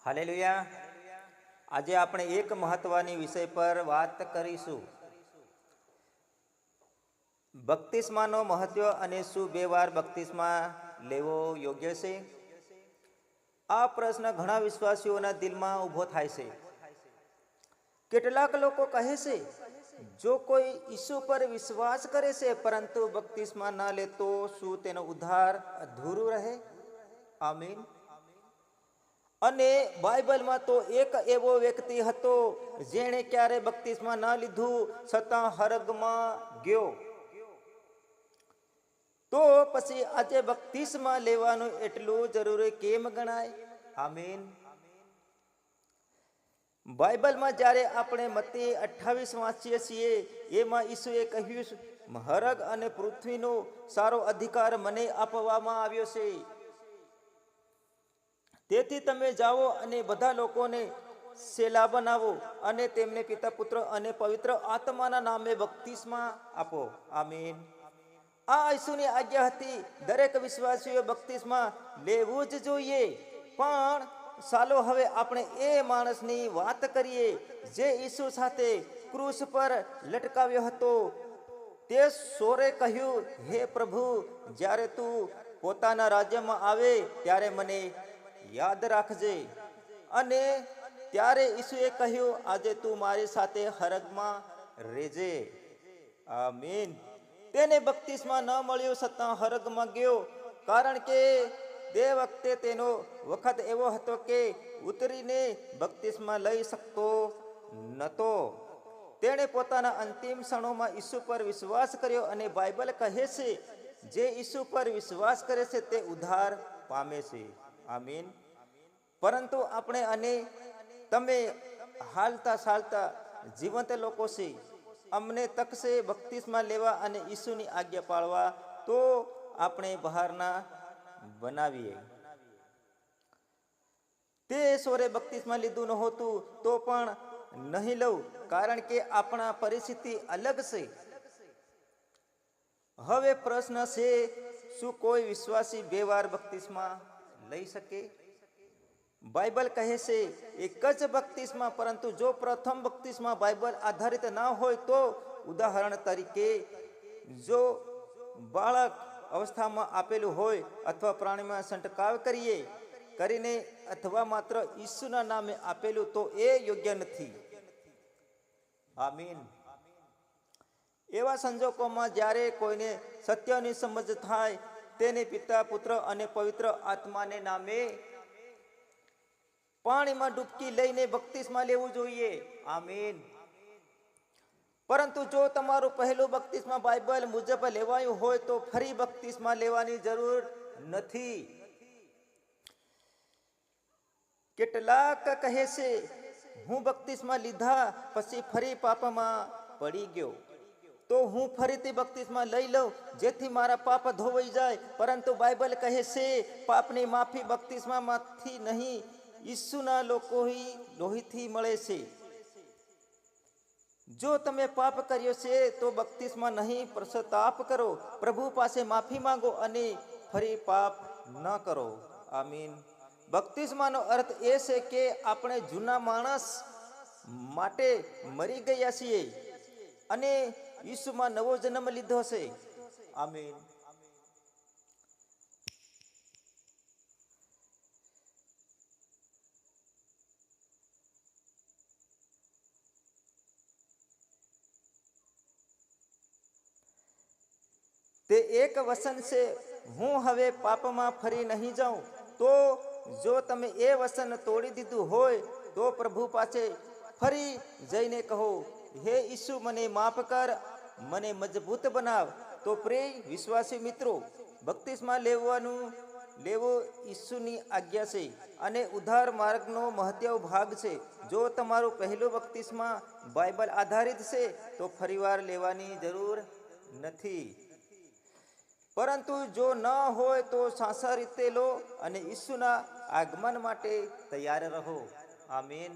Hallelujah. આજે આપણે એક મહત્વની વિષય પર વાત કરીશું. બપ્તિસ્માનો મહત્વ અને શું 2 વાર બપ્તિસ્મા લેવો યોગ્ય છે? આ પ્રશ્ન ઘણા વિશ્વાસીઓના દિલમાં ઊભો થાય છે. કેટલાક લોકો કહે છે, જો કોઈ ઈસુ પર વિશ્વાસ કરે છે પરંતુ બપ્તિસ્મા ન લે તો શું તેનો ઉદ્ધાર અધૂરું રહે? આમીન. અને બાઇબલમાં તો એક એવો વ્યક્તિ હતો જેણે ક્યારે બપ્તિસ્મા ન લીધું છતાં હરગમાં ગયો. તો પછી આજે બપ્તિસ્મા લેવાનું એટલું જરૂરી કેમ ગણાય? આમીન. બાઇબલમાં જ્યારે આપણે મત્તી 28 વાંચીએ છીએ, એમાં ઈસુએ કહ્યું, હરગ અને પૃથ્વીનો સારો અધિકાર મને આપવામાં આવ્યો છે. તેથી તમે જાઓ અને બધા લોકોને સેલા બનાવો અને તેમને પિતા, પુત્ર અને પવિત્ર આત્માના નામે બપ્તિસ્મા આપો. આમીન. આ ઈસુની આજ્ઞા હતી. દરેક વિશ્વાસીઓએ બપ્તિસ્મા લેવું જ જોઈએ. પણ ચાલો હવે આપણે એ માણસની વાત કરીએ જે ઈસુ સાથે ક્રૂસ પર લટકાવ્યો હતો. તે સોરે કહ્યું, હે પ્રભુ, જ્યારે તું પોતાના રાજ્યમાં આવે ત્યારે મને યાદ રાખજે. અને ત્યારે ઈસુએ કહ્યું, આજે તું મારી સાથે હરગમાં રહેજે. આમીન. તેને બપ્તિસ્મા ન મળ્યો છતાં હરગમાં ગયો, કારણ કે તે વખતે તેનો વખત એવો હતો કે ઉતરીને બપ્તિસ્મા લઈ શકતો નહોતો. તેણે પોતાના અંતિમ ક્ષણોમાં ઈસુ પર વિશ્વાસ કર્યો અને બાઇબલ કહે છે, જે ઈસુ પર વિશ્વાસ કરે છે તે ઉદ્ધાર પામે છે. આમીન. પરંતુ આપણે અને તમે હાલતા ચાલતા જીવંત લોકો છે. અમને તક છે બપ્તિસ્મા લેવા અને ઈસુની આજ્ઞા પાળવા, તો આપણે બહારના બનાવીએ. તે સોરે બપ્તિસ્મા લીધું નહોતું તો પણ નહીં લઉં, કારણ કે આપણા પરિસ્થિતિ અલગ છે. હવે પ્રશ્ન છે, શું કોઈ વિશ્વાસી 2 વાર બપ્તિસ્મા લઈ શકે? બાઇબલ કહે છે એક જ બપ્તિસ્મા, પરંતુ જો પ્રથમ બપ્તિસ્મા બાઇબલ આધારિત ના હોય તો, ઉદાહરણ તરીકે જો બાળક અવસ્થામાં આપેલું હોય અથવા પ્રાણીમાં છંટકાવ કરીને અથવા માત્ર ઈસુના નામે આપેલું, તો એ યોગ્ય નથી. આમીન. એવા સંજોગોમાં જ્યારે કોઈને સત્યની સમજ થાય, તેને પિતા, પુત્ર અને પવિત્ર આત્માને નામે પાણીમાં ડૂબકી લઈને બપ્તિસ્મા લેવું જોઈએ. આમીન. પરંતુ જો તમારું પહેલું બપ્તિસ્મા બાઇબલ મુજબ લેવાયું હોય તો ફરી બપ્તિસ્મા લેવાની જરૂર નથી. કેટલાક કહે છે, હું બપ્તિસ્મા લીધા પછી ફરી પાપમાં પડી ગયો, તો હું ફરીથી બપ્તિસ્મા લઈ લઉં જેથી મારા પાપ ધોવાઈ જાય. પરંતુ બાઇબલ કહે છે, પાપની માફી બપ્તિસ્મામાંથી નહીં, ઈસુના લોહીથી મળે છે. જો તમે પાપ કર્યો છે તો બપ્તિસ્મા નહીં, પશ્ચાતાપ કરો, પ્રભુ પાસે માફી માંગો અને ફરી પાપ ન કરો. આમીન. બપ્તિસ્માનો અર્થ એ છે કે આપણે જૂના માણસ માટે મરી ગયા છીએ અને ઈસુમાં નવો જન્મ લીધો છે. આમીન. તે એક વચન છે, હું હવે પાપમાં ફરી નહીં જાઉં. તો જો તમે એ વચન તોડી દીધું હોય તો પ્રભુ પાસે ફરી જઈને કહો, હે ઈસુ, મને માફ કર, મને મજબૂત બનાવ. તો પ્રિય વિશ્વાસી મિત્રો, બપ્તિસ્મા લેવો ઈસુની આજ્ઞા છે અને ઉદ્ધાર માર્ગનો મહત્વ ભાગ છે. જો તમારું પહેલું બપ્તિસ્મા બાઇબલ આધારિત છે તો ફરીવાર લેવાની જરૂર નથી. પરંતુ જો ન હોય તો સાચા રીતે લો અને ઈસુના આગમન માટે તૈયાર રહો. આમીન.